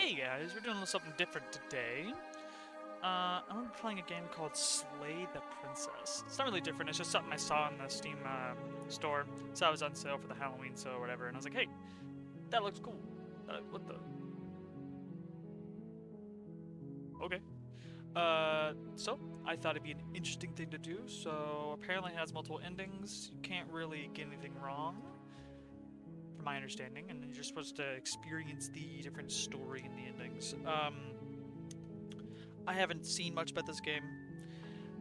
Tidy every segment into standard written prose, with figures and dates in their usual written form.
Hey guys, we're doing something different today. I'm gonna be playing a game called Slay the Princess. It's not really different, it's just something I saw in the Steam store. So I was on sale for the Halloween sale or whatever, and I was like, hey, that looks cool. What the? Okay. So I thought it'd be an interesting thing to do. So apparently it has multiple endings. You can't really get anything wrong, from my understanding, and you're supposed to experience the different story in the endings. I haven't seen much about this game.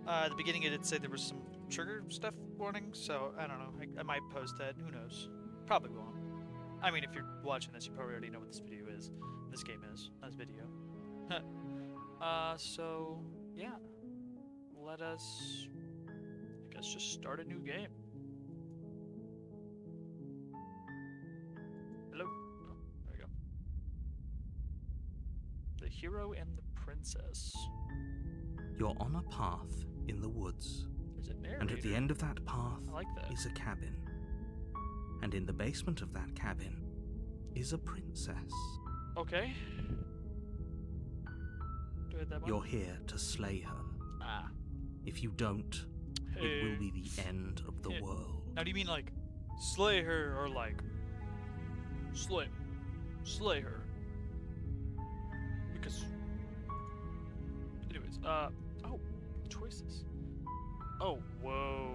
At the beginning, it did say there was some trigger stuff warning, so I don't know. I might post that. Who knows? Probably won't. I mean, if you're watching this, you probably already know what this video is. This game is. Not this video. So yeah. Let us, I guess, just start a new game. Hello? Oh, there we go. The Hero and the Princess. You're on a path in the woods, There's a narrator. and at the end of that path I like that. is a cabin. And in the basement of that cabin is a princess. Okay. Do it that one. You're here to slay her. Ah. If you don't, it will be the end of the Yeah. world. Now, do you mean like slay her or like slay her? Because, anyways, oh, choices. Oh, whoa,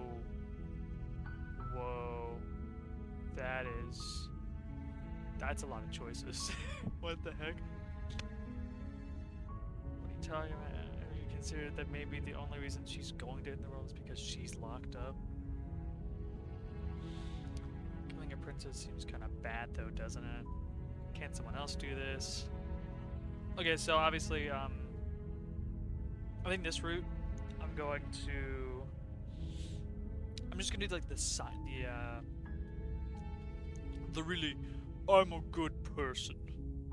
that's a lot of choices. What the heck? What are you talking about? Have you considered that maybe the only reason she's going to end the world is because she's locked up? Killing a princess seems kind of bad, though, doesn't it? Can't someone else do this? Okay, so obviously, I think this route, I'm going to. I'm just gonna do like the really, I'm a good person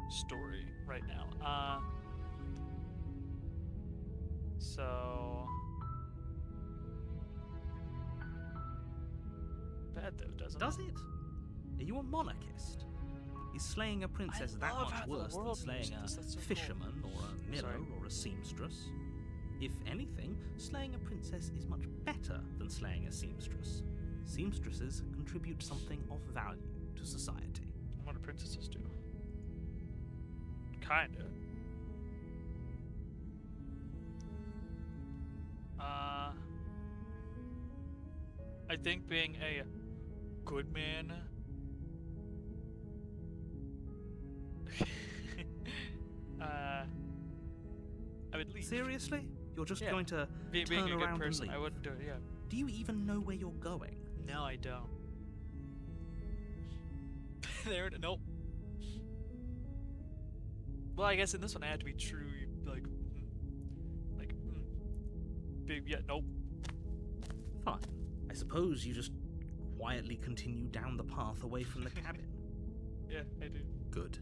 story right now. So bad though, doesn't Does it? Are you a monarchist? Is slaying a princess that love much how the worse than world slaying moves. a That's so cool. fisherman or a miller Sorry. or a seamstress? If anything, slaying a princess is much better than slaying a seamstress. Seamstresses contribute something of value to society. What do princesses do? Kinda. I think being a good man. I would leave. Seriously? You're just Yeah. going to Being turn a good around and person, leave? I wouldn't do it. Yeah. Do you even know where you're going? No, I don't. There. Nope. Well, I guess in this one I had to be true. Big. Yeah. Nope. Fine. I suppose you just quietly continue down the path away from the cabin. Yeah, I do. Good.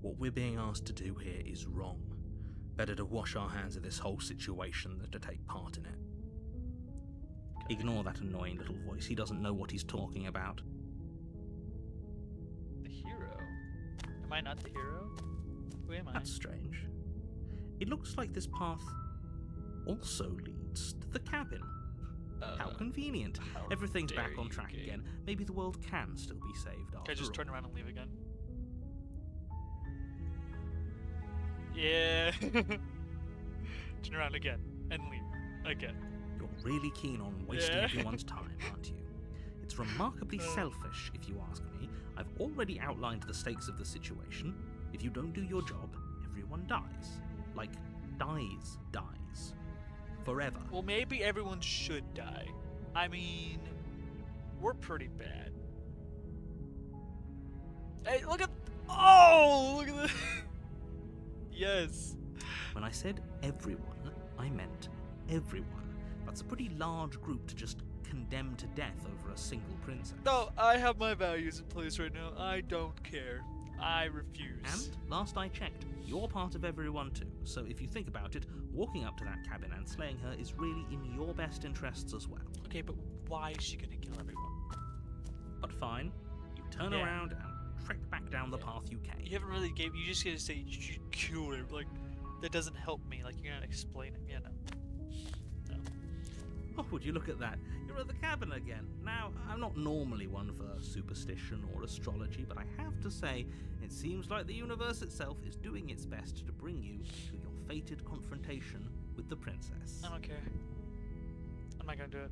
What we're being asked to do here is wrong. Better to wash our hands of this whole situation than to take part in it. Okay. Ignore that annoying little voice. He doesn't know what he's talking about. The hero. Am I not the hero? Who am I? That's strange. It looks like this path also leads to the cabin. How convenient. how Everything's dare back on you, track game. again. Maybe the world can still be saved after Can I just all. turn around and leave again? Yeah. Turn around again and leave again. You're really keen on wasting Yeah. everyone's time, aren't you? It's remarkably selfish, if you ask me. I've already outlined the stakes of the situation. If you don't do your job, everyone dies. Like, dies. Forever. Well, maybe everyone should die. I mean, we're pretty bad. Hey, look at. Oh, look at this. Yes. When I said everyone, I meant everyone. That's a pretty large group to just condemn to death over a single princess. No, I have my values in place right now. I don't care. I refuse. And, last I checked, you're part of everyone too, so if you think about it, walking up to that cabin and slaying her is really in your best interests as well. Okay, but why is she gonna kill everyone? But fine, you turn Yeah. around and trek back down the path you came. You haven't really gave. You just gotta say cure. Like that doesn't help me. Like you're not explaining. You know. No. Oh, would you look at that? You're at the cabin again. Now, I'm not normally one for superstition or astrology, but I have to say, it seems like the universe itself is doing its best to bring you to your fated confrontation with the princess. I don't care. I'm not gonna do it.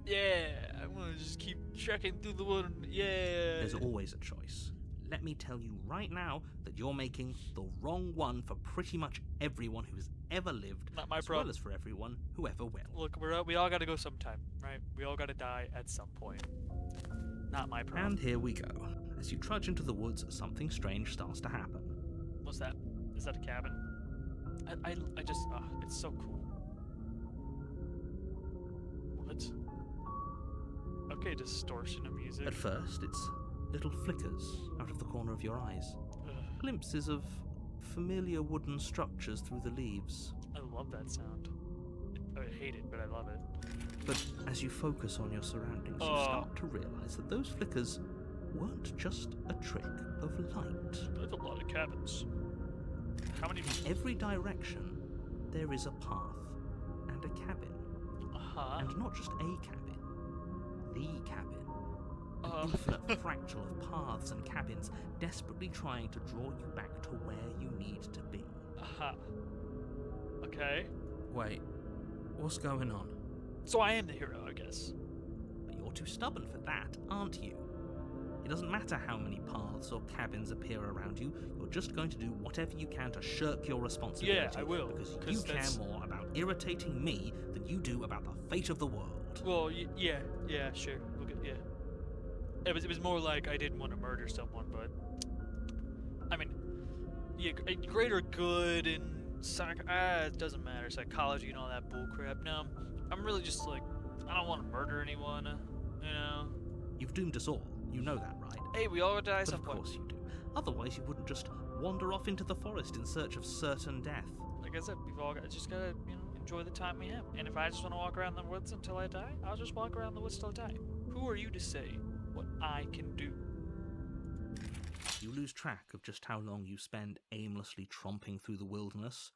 Yeah, I want to just keep trekking through the wood. Yeah. There's always a choice. Let me tell you right now that you're making the wrong one for pretty much everyone who has ever lived, Not my as problem. well as for everyone who ever will. Look, we all gotta go sometime, right? We all gotta die at some point. Not my problem. And here we go. As you trudge into the woods, something strange starts to happen. What's that? Is that a cabin? I just, it's so cool. What? Okay, distortion of music. At first, it's little flickers out of the corner of your eyes. Ugh, Glimpses of familiar wooden structures through the leaves. I love that sound. I hate it, but I love it. But as you focus on your surroundings, you Oh. start to realize that those flickers weren't just a trick of light. There's a lot of cabins. How many? Every direction, there is a path and a cabin. Uh-huh. And not just a cabin, the cabin. An Uh. infinite fractal of paths and cabins, desperately trying to draw you back to where you need to be. Uh-huh. Okay. Wait, what's going on? So I am the hero, I guess. But you're too stubborn for that, aren't you? It doesn't matter how many paths or cabins appear around you, you're just going to do whatever you can to shirk your responsibility. Yeah, I will, Because you 'cause care that's- more about irritating me than you do about the fate of the world. Well, yeah, sure. We'll get, yeah. It was more like I didn't want to murder someone, but I mean, yeah, greater good and it doesn't matter, psychology and all that bullcrap. No, I'm really just like, I don't want to murder anyone, you know. You've doomed us all. You know that, right? Hey, we all die But some of point. course you do. Otherwise, you wouldn't just wander off into the forest in search of certain death. Like I said, we've all just gotta, enjoy the time we have. And if I just want to walk around the woods until I die, I'll just walk around the woods till I die. Who are you to say what I can do? You lose track of just how long you spend aimlessly tromping through the wilderness.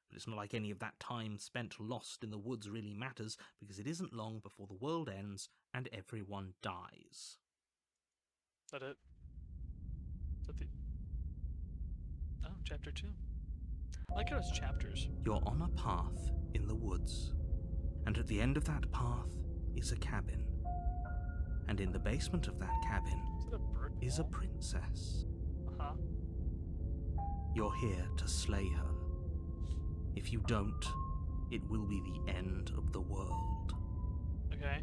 But it's not like any of that time spent lost in the woods really matters, because it isn't long before the world ends and everyone dies. Is that it? Is that the... Oh, chapter 2. I like how it's chapters. You're on a path in the woods, and at the end of that path is a cabin. And in the basement of that cabin Is it a brick is a wall? princess. Uh-huh. You're here to slay her. If you don't, it will be the end of the world. Okay.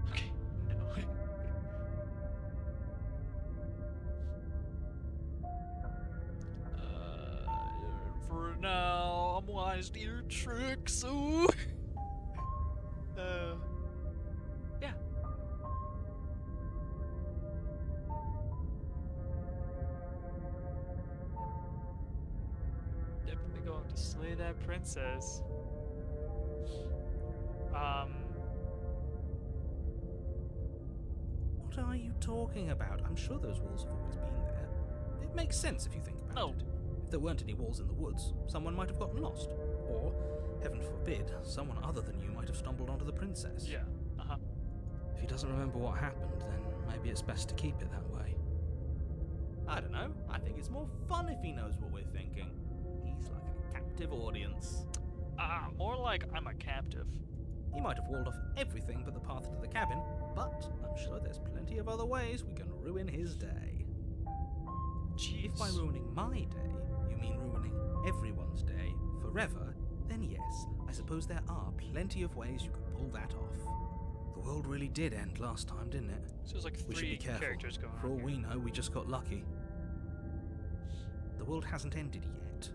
Okay, no. For now, I'm wise to your tricks. Ooh. Yeah. Definitely going to slay that princess. What are you talking about? I'm sure those walls have always been there. It makes sense if you think about No. it. If there weren't any walls in the woods, someone might have gotten lost. Or, heaven forbid, someone other than you might have stumbled onto the princess. Yeah. Uh-huh. If he doesn't remember what happened, then maybe it's best to keep it that way. I don't know. I think it's more fun if he knows what we're thinking. He's like a captive audience. More like I'm a captive. He might have walled off everything but the path to the cabin, but I'm sure there's plenty of other ways we can ruin his day. Jeez. If by ruining my day, you mean ruining everyone's day forever, then yes, I suppose there are plenty of ways you could pull that off. The world really did end last time, didn't it? So there's like We should be three careful. characters going For on all here. we know, we just got lucky. The world hasn't ended yet,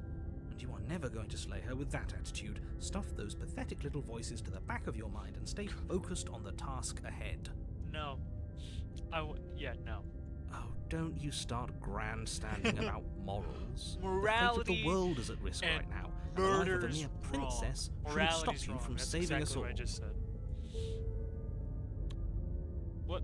and you are never going to slay her with that attitude. Stuff those pathetic little voices to the back of your mind and stay focused on the task ahead. No. No. Oh, don't you start grandstanding about morals. The fate Morality of the world is at risk and right now. The life of a Murder's mere wrong. princess shouldn't Morality's stop you wrong. from That's saving exactly us all. what I just said. What?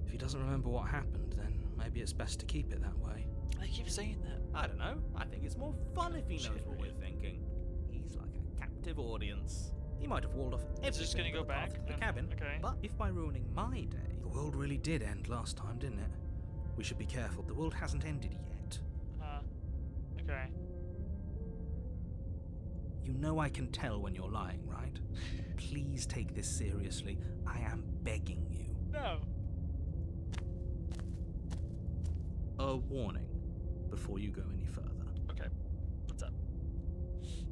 If he doesn't remember what happened, then maybe it's best to keep it that way. I keep saying that. I don't know. I think it's more fun if he knows Shit, what right. we're thinking. He's like a captive audience. He might have walled off Is this everything gonna but go the path back? to the then? cabin. Okay. But if by ruining my day, the world really did end last time, didn't it? We should be careful. The world hasn't ended yet. Okay. You know I can tell when you're lying, right? Please take this seriously. I am begging you. No. A warning before you go any further. Okay. What's up?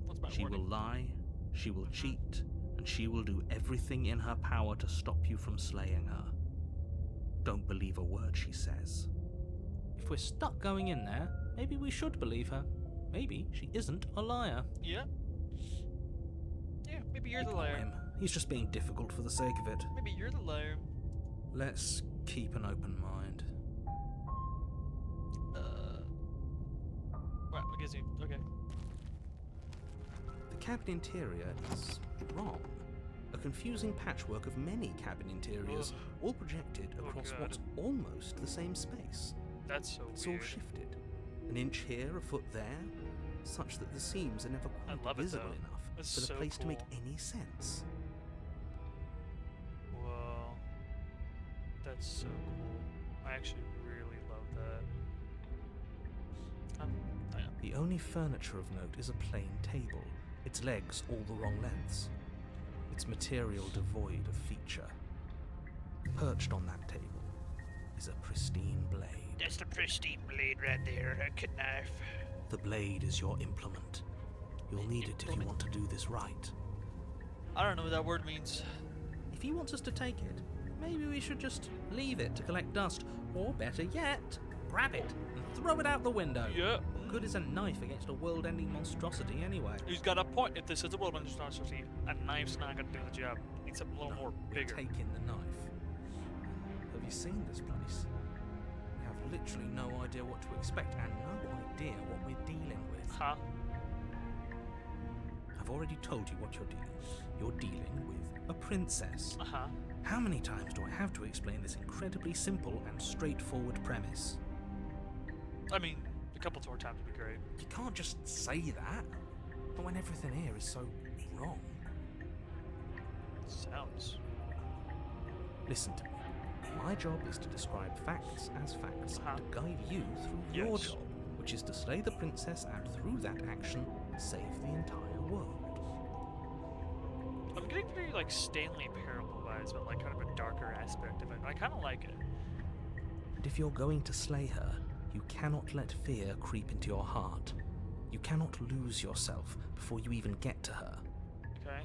What's my She warning? will lie, she will cheat, and she will do everything in her power to stop you from slaying her. Don't believe a word she says. If we're stuck going in there, maybe we should believe her. Maybe she isn't a liar. Yeah. Yeah, maybe you're the Ignore liar. him. He's just being difficult for the sake of it. Maybe you're the liar. Let's keep an open mind. Well, I guess you. Okay. The cabin interior is wrong. A confusing patchwork of many cabin interiors, Ugh. all projected Oh, across God. what's almost the same space. That's so It's weird. all shifted. An inch here, a foot there, such that the seams are never I quite love it, visible though. enough That's for the so place to make cool. any sense. Whoa. That's so cool. I actually really love that. I know. The only furniture of note is a plain table, its legs all the wrong lengths, its material devoid of feature. Perched on that table is a pristine blade. That's the pristine blade right there. A knife. The blade is your implement. You'll need it if you want to do this right. I don't know what that word means. If he wants us to take it, maybe we should just leave it to collect dust, or better yet, grab it and throw it out the window. Yeah. What good is a knife against a world-ending monstrosity anyway? He's got a point. If this is a world monstrosity, a knife's not gonna do the job. Needs something a little more we're bigger. taking the knife. Have you seen this place? We have literally no idea what to expect and no idea what we're dealing with. Huh? I've already told you what you're dealing with. You're dealing with a princess. Uh-huh. How many times do I have to explain this incredibly simple and straightforward premise? I mean, a couple more times would be great. You can't just say that. But when everything here is so wrong. Sounds. Listen to me. My job is to describe facts as facts Uh-huh. and to guide you through your Yes. job, which is to slay the princess and through that action, save the entire world. I'm getting very like Stanley Parable vibes, but like kind of a darker aspect of it. I kind of like it. And if you're going to slay her, you cannot let fear creep into your heart. You cannot lose yourself before you even get to her. Okay.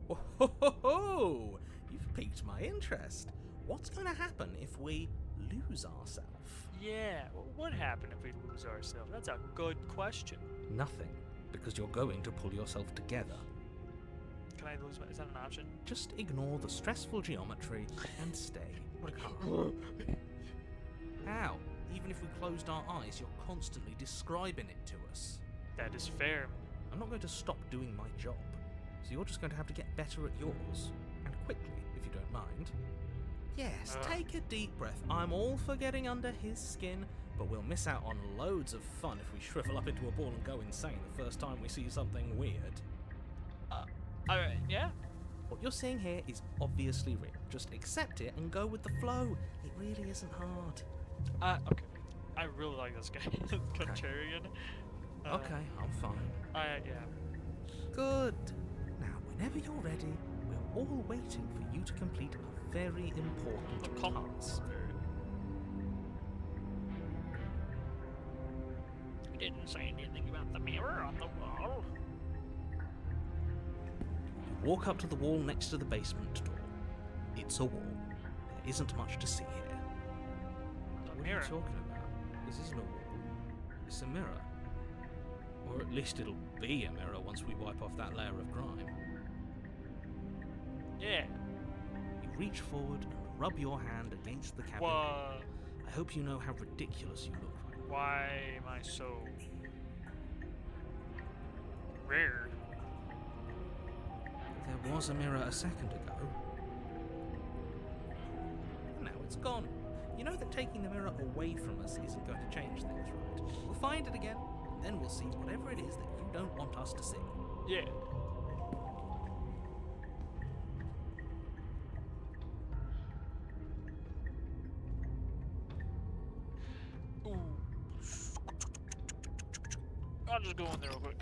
Oh, ho, ho, ho! You've piqued my interest. What's going to happen if we lose ourselves? Yeah. What happened if we lose ourselves? That's a good question. Nothing, because you're going to pull yourself together. Can I lose my? Is that an option? Just ignore the stressful geometry and stay calm. How? Even if we closed our eyes, you're constantly describing it to us. That is fair. I'm not going to stop doing my job, so you're just going to have to get better at yours, and quickly, if you don't mind. Yes, take a deep breath. I'm all for getting under his skin, but we'll miss out on loads of fun if we shrivel up into a ball and go insane the first time we see something weird. Alright, yeah? What you're seeing here is obviously real. Just accept it and go with the flow. It really isn't hard. Okay. I really like this guy. Contrarian. Okay, I'm fine. Yeah. Good. Now, whenever you're ready, we're all waiting for you to complete a very important task. You didn't say anything about the mirror on the wall. You walk up to the wall next to the basement door. It's a wall. There isn't much to see here. The What mirror. are you talking about? This isn't a wall. It's a mirror. Or at least it'll be a mirror once we wipe off that layer of grime. Yeah. You reach forward and rub your hand against the cabin. What? I hope you know how ridiculous you look right now. Why am I so... rare. There was a mirror a second ago. And now it's gone. You know that taking the mirror away from us isn't going to change things, right? We'll find it again, and then we'll see whatever it is that you don't want us to see. Yeah. Ooh. I'll just go in there real quick.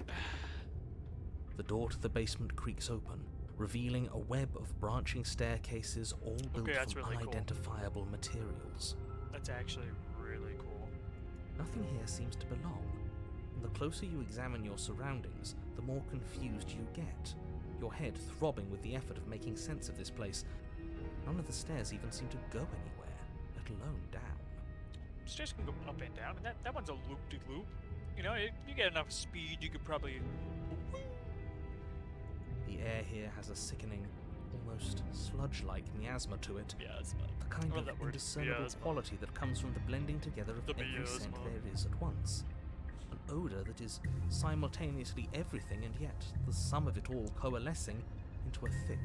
The door to the basement creaks open, revealing a web of branching staircases all built that's from really cool. unidentifiable materials. That's actually really cool. Nothing here seems to belong, and the closer you examine your surroundings, the more confused you get, your head throbbing with the effort of making sense of this place. None of the stairs even seem to go anywhere, let alone down. Stairs can go up and down, and that one's a loop-de-loop. You know, if you get enough speed, you could probably... The air here has a sickening, almost sludge-like miasma to it. Miasma. The kind Love of that word, indiscernible miasma. quality that comes from the blending together of The every scent miasma. there is at once. An odour that is simultaneously everything and yet the sum of it all coalescing into a thick,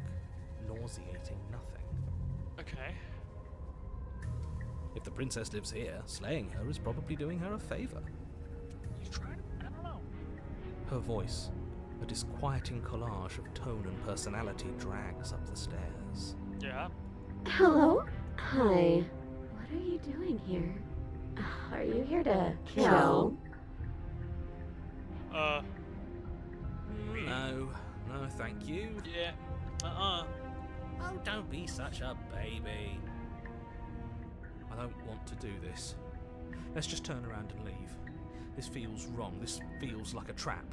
nauseating nothing. Okay. If the princess lives here, slaying her is probably doing her a favour. You tried? I don't know. Her voice, a disquieting collage of tone and personality, drags up the stairs. Yeah. Hello? Hi. What are you doing here? Are you here to kill? No, thank you. Yeah. Oh, don't be such a baby. I don't want to do this. Let's just turn around and leave. This feels wrong. This feels like a trap.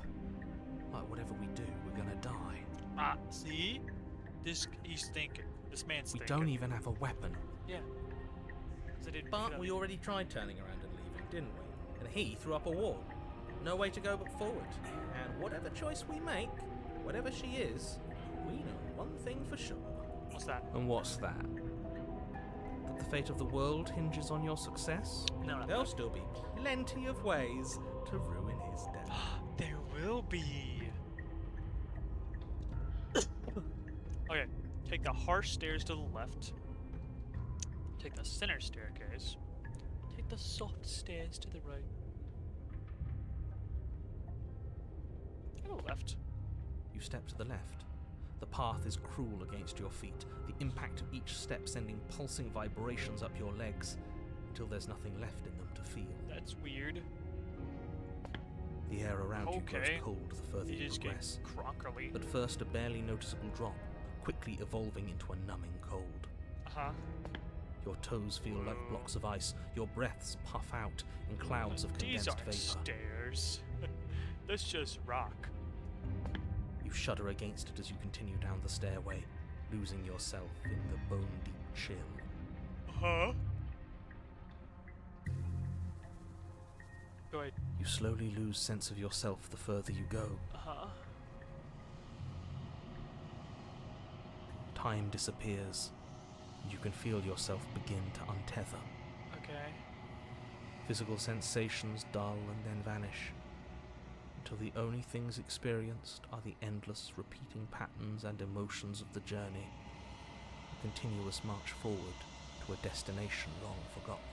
Like whatever we do, we're gonna die. See? He's thinking. This man's We thinking. don't even have a weapon. Yeah. 'Cause I didn't pick it But up. we already tried turning around and leaving, didn't we? And he threw up a wall. No way to go but forward. And whatever choice we make, whatever she is, we know one thing for sure. What's that? And what's that? That the fate of the world hinges on your success? No. There'll still be plenty of ways to ruin his day. There will be. Okay. Take the harsh stairs to the left. Take the center staircase. Take the soft stairs to the right. To the left. You step to the left. The path is cruel against your feet, the impact of each step sending pulsing vibrations up your legs, until there's nothing left in them to feel. That's weird. The air around you grows Okay. cold the further You you just get progress. crockerly. At first a barely noticeable drop, quickly evolving into a numbing cold. Uh-huh. Your toes feel like blocks of ice, your breaths puff out in clouds of These condensed aren't vapor. stairs. That's just rock. You shudder against it as you continue down the stairway, losing yourself in the bone-deep chill. Uh-huh. Go ahead. You slowly lose sense of yourself the further you go. Uh-huh. Time disappears, and you can feel yourself begin to untether. Okay. Physical sensations dull and then vanish, until the only things experienced are the endless repeating patterns and emotions of the journey, a continuous march forward to a destination long forgotten.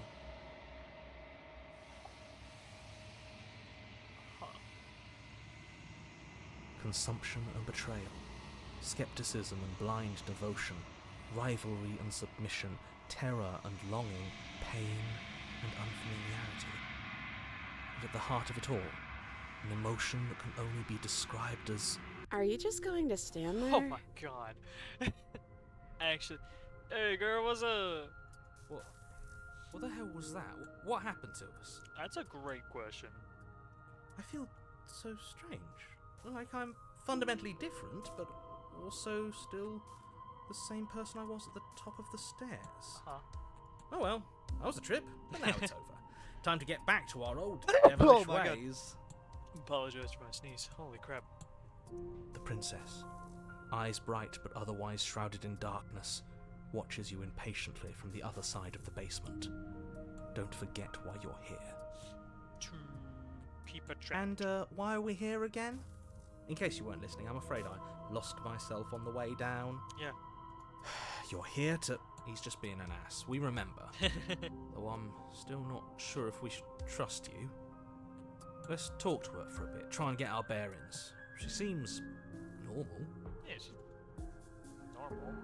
Huh. Consumption and betrayal, skepticism and blind devotion, rivalry and submission, terror and longing, pain and unfamiliarity. And at the heart of it all, an emotion that can only be described as Are you just going to stand there? Oh my god. Actually, hey girl, what's up? what? What the hell was that? What happened to us? That's a great question. I feel so strange. Like I'm fundamentally different, but also still the same person I was at the top of the stairs. Huh? Oh well, that was a trip, but now it's over. Time to get back to our old devilish Oh my God. ways. Apologize for my sneeze. Holy crap. The princess, eyes bright but otherwise shrouded in darkness, watches you impatiently from the other side of the basement. Don't forget why you're here. To keep a track. And why are we here again? in case you weren't listening, I'm afraid I lost myself on the way down. Yeah. You're here to... He's just being an ass. We remember. Though I'm still not sure if we should trust you. Let's talk to her for a bit, try and get our bearings. She seems normal. Yes. Normal.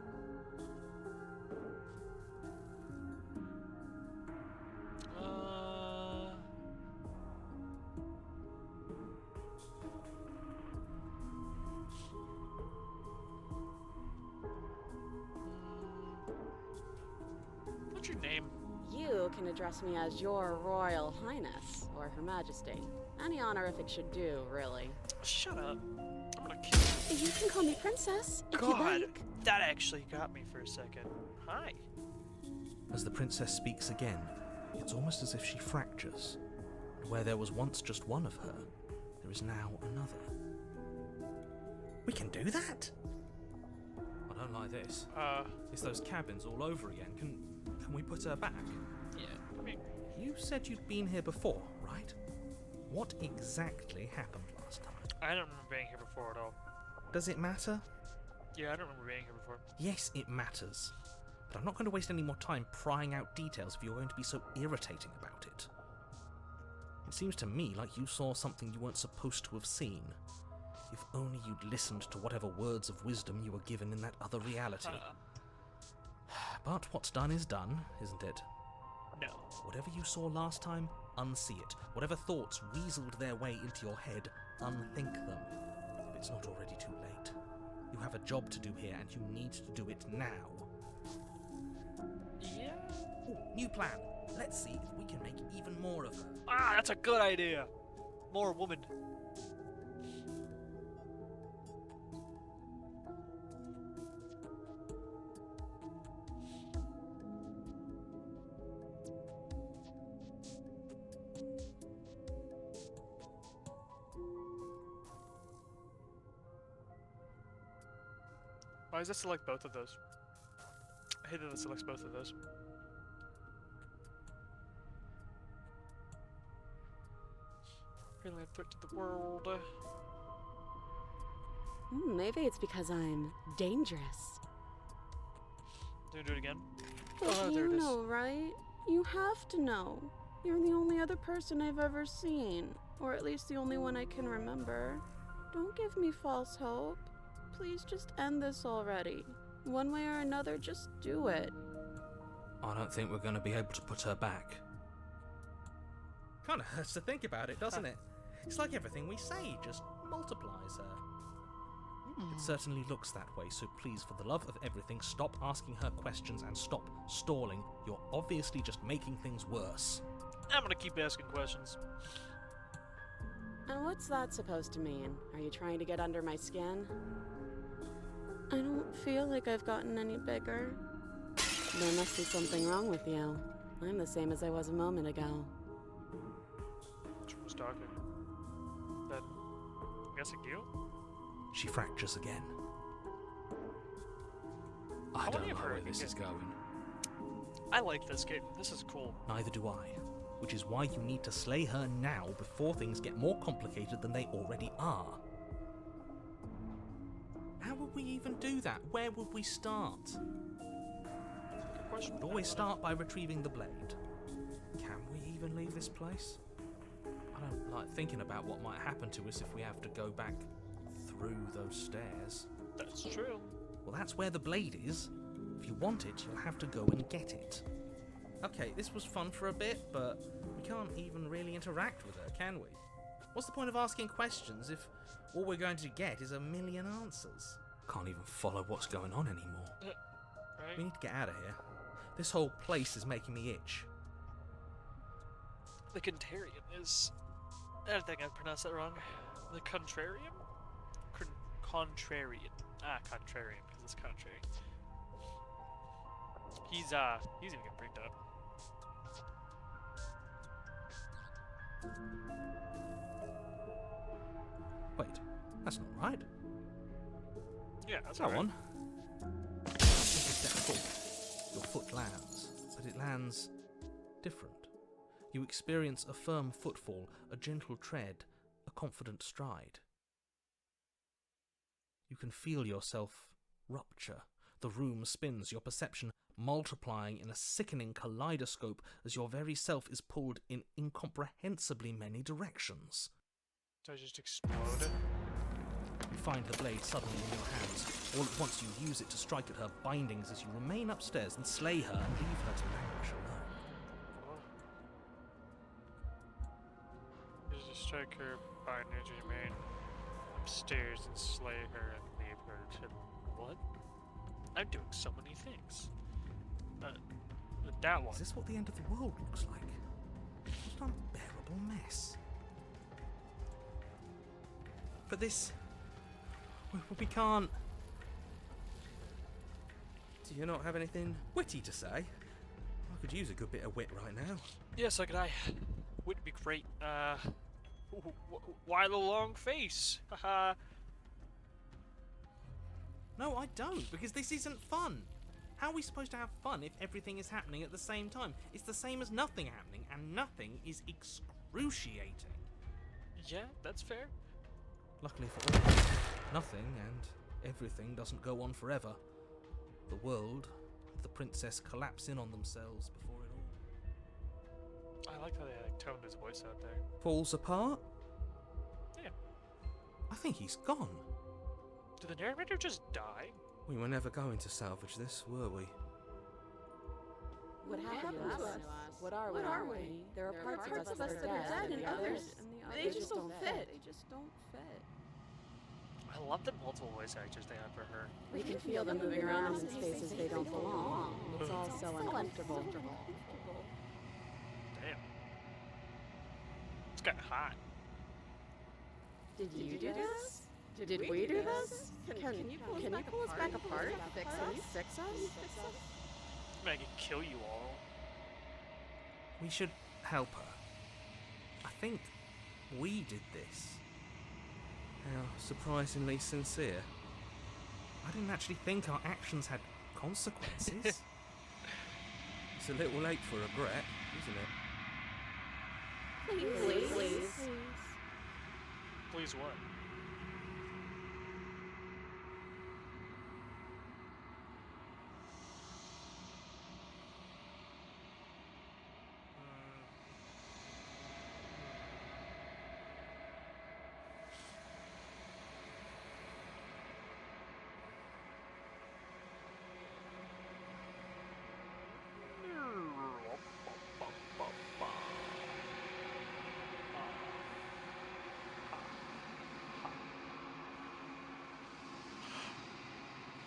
What's your name? You can address me as Your Royal Highness, or Her Majesty. Any honorific should do, really. Shut up. I'm gonna kill you. You can call me Princess, if you God, like. that actually got me for a second. Hi. As the princess speaks again, it's almost as if she fractures. And where there was once just one of her, there is now another. We can do that? I don't like this. It's those cabins all over again. Can we put her back? Yeah, I mean... You said you'd been here before, right? What exactly happened last time? I don't remember being here before at all. Does it matter? Yeah, I don't remember being here before. Yes, it matters. But I'm not going to waste any more time prying out details if you're going to be so irritating about it. It seems to me like you saw something you weren't supposed to have seen. If only you'd listened to whatever words of wisdom you were given in that other reality. But what's done is done, isn't it? No. Whatever you saw last time, unsee it. Whatever thoughts weaseled their way into your head, unthink them. If it's not already too late. You have a job to do here, and you need to do it now. Yeah? Ooh, new plan. Let's see if we can make even more of her. Ah, that's a good idea. More woman. Why does it select both of those? I hate that it selects both of those. Really a threat to the world. Maybe it's because I'm dangerous. Do you do it again? But Oh, there you it is. know, right? You have to know. You're the only other person I've ever seen. Or at least the only one I can remember. Don't give me false hope. Please just end this already. One way or another, just do it. I don't think we're going to be able to put her back. Kind of hurts to think about it, doesn't it? It's like everything we say just multiplies her. It certainly looks that way, so please, for the love of everything, stop asking her questions and stop stalling. You're obviously just making things worse. I'm gonna keep asking questions. And what's that supposed to mean? Are you trying to get under my skin? I don't feel like I've gotten any bigger. There must be something wrong with you. I'm the same as I was a moment ago. Who's talking? Then, I'm guessing you? She fractures again. I How don't many know of her where can this get- is going. I like this game. This is cool. Neither do I. Which is why you need to slay her now before things get more complicated than they already are. How would we even do that? Where would we start? Good question. We'd always start by retrieving the blade. Can we even leave this place? I don't like thinking about what might happen to us if we have to go back through those stairs. That's true. Well, that's where the blade is. If you want it, you'll have to go and get it. Okay, this was fun for a bit, but we can't even really interact with her, can we? What's the point of asking questions if all we're going to get is a million answers? Can't even follow what's going on anymore. Right? We need to get out of here. This whole place is making me itch. The Contrarian is... I think I pronounced that wrong. The Contrarian? Contrarian. Ah, Contrarian, because it's contrary. He's gonna get bricked up. Wait, that's not right. Yeah, that's Go alright. on. Take a step forward. Your foot lands, but it lands different. You experience a firm footfall, a gentle tread, a confident stride. You can feel yourself rupture. The room spins, your perception multiplying in a sickening kaleidoscope as your very self is pulled in incomprehensibly many directions. Do I just explode? You find the blade suddenly in your hands. All at once you use it to strike at her bindings as you remain upstairs and slay her and leave her to languish alone. You just strike her bindings, remain upstairs and slay her and leave her to... What? I'm doing so many things. That one. Is this what the end of the world looks like? What an unbearable mess. But this... We can't... Do you not have anything witty to say? I could use a good bit of wit right now. Yes, so could I. Would be great. Why the long face? Haha. No, I don't, because this isn't fun. How are we supposed to have fun if everything is happening at the same time? It's the same as nothing happening, and nothing is excruciating. Yeah, that's fair. Luckily for all, nothing and everything doesn't go on forever. The world and the princess collapse in on themselves before it all I like how they toned his voice out there. falls apart. Yeah. I think he's gone. Did the narrator just die? We were never going to salvage this, were we? What happened to us? What are we? There are parts of us that are dead and others, they just don't fit. They just don't fit. I love the multiple voice actors they have for her. We can feel them moving around in spaces they don't belong. It's all so uncomfortable. Damn. It's got hot. Did you do this? Did we do this? Can you pull us back apart? Fix us? I mean, I could kill you all. We should help her. I think we did this. How surprisingly sincere. I didn't actually think our actions had consequences. It's a little late for regret, isn't it? Please. Please what?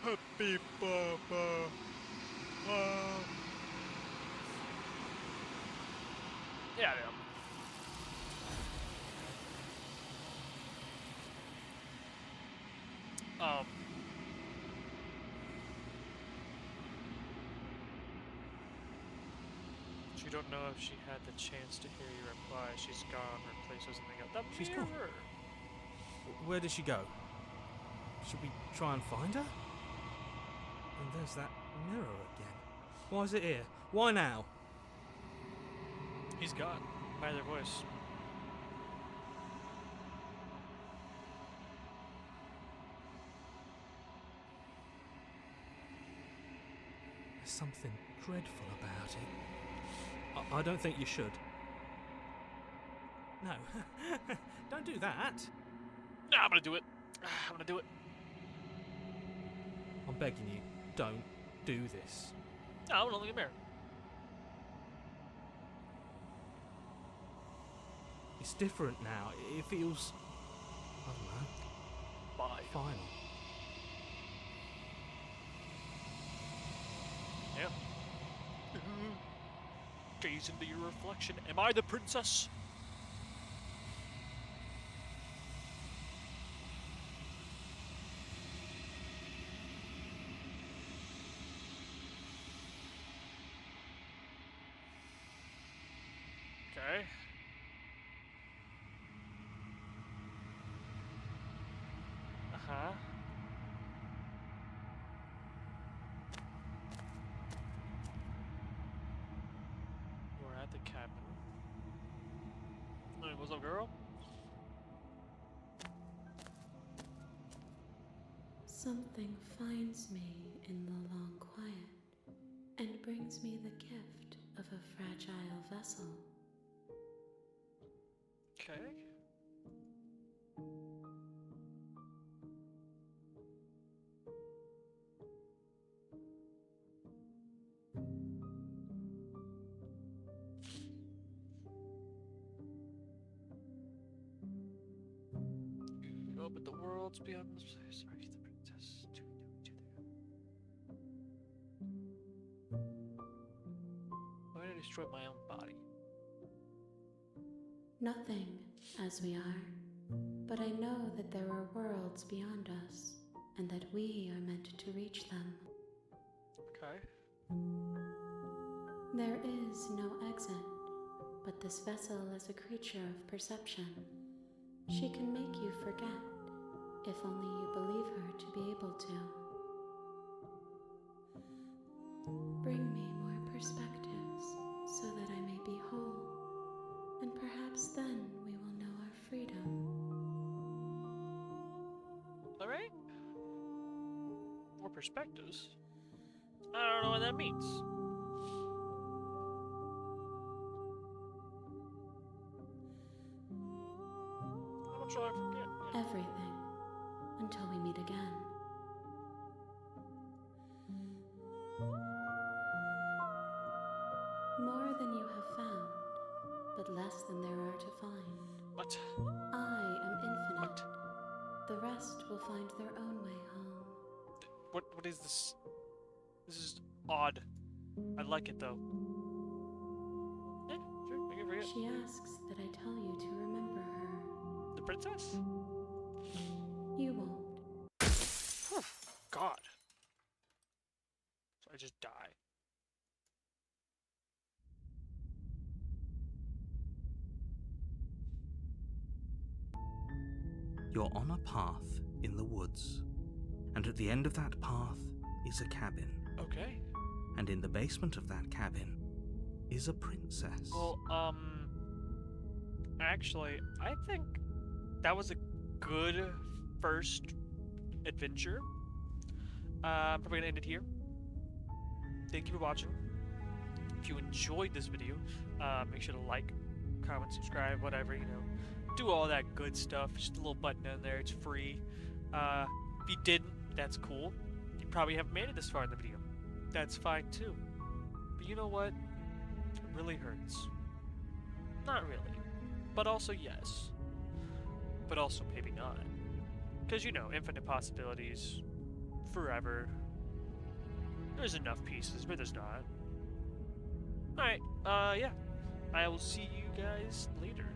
Happy Papa. Yeah, I know. You don't know if she had the chance to hear you reply. She's gone. Replace with something else. The She's gone. mirror. Where did she go? Should we try and find her? And there's that mirror again. Why is it here? Why now? He's gone. By their voice. There's something dreadful about it. I don't think you should. No. Don't do that. Nah, I'm gonna do it. I'm gonna do it. I'm begging you, don't do this. No, I'm gonna look in the mirror. It's different now. It feels, I don't know, Bye. final. Yep. Gaze into your reflection. Am I the princess? Okay. Uh-huh. We're at the cabin. Hey, what's up, girl? Something finds me in the long quiet and brings me the gift of a fragile vessel. Okay. Oh, but the world's beyond this place. Sorry, the princess. Why did I destroy my own body? Nothing, as we are, but I know that there are worlds beyond us, and that we are meant to reach them. Okay. There is no exit, but this vessel is a creature of perception. She can make you forget, if only you believe her to be able to. Bring me more perspectives, so that I may be whole, and perhaps then we will know our freedom. Alright. More perspectives. I don't know what that means. How much will I forget? Yeah. Everything, until we meet again. More than you have found, but less than there are to find. What? I am infinite. What? The rest will find their own way home. What is this? This is odd. I like it though. Yeah, sure, I can forget. She asks that I tell you to remember her. The princess? You won't. Whew, God. So I just die. You're on a path in the woods, and at the end of that path is a cabin, Okay. and in the basement of that cabin is a princess. Well, actually, I think that was a good first adventure. I'm probably gonna end it here. Thank you for watching. If you enjoyed this video, make sure to like, comment, subscribe, whatever, you know. Do all that good stuff. Just a little button in there. It's free. If you didn't, that's cool. You probably haven't made it this far in the video. That's fine too. But you know what? It really hurts. Not really. But also yes. But also maybe not. Because, you know, infinite possibilities. Forever. There's enough pieces, but there's not. Alright, yeah. I will see you guys later.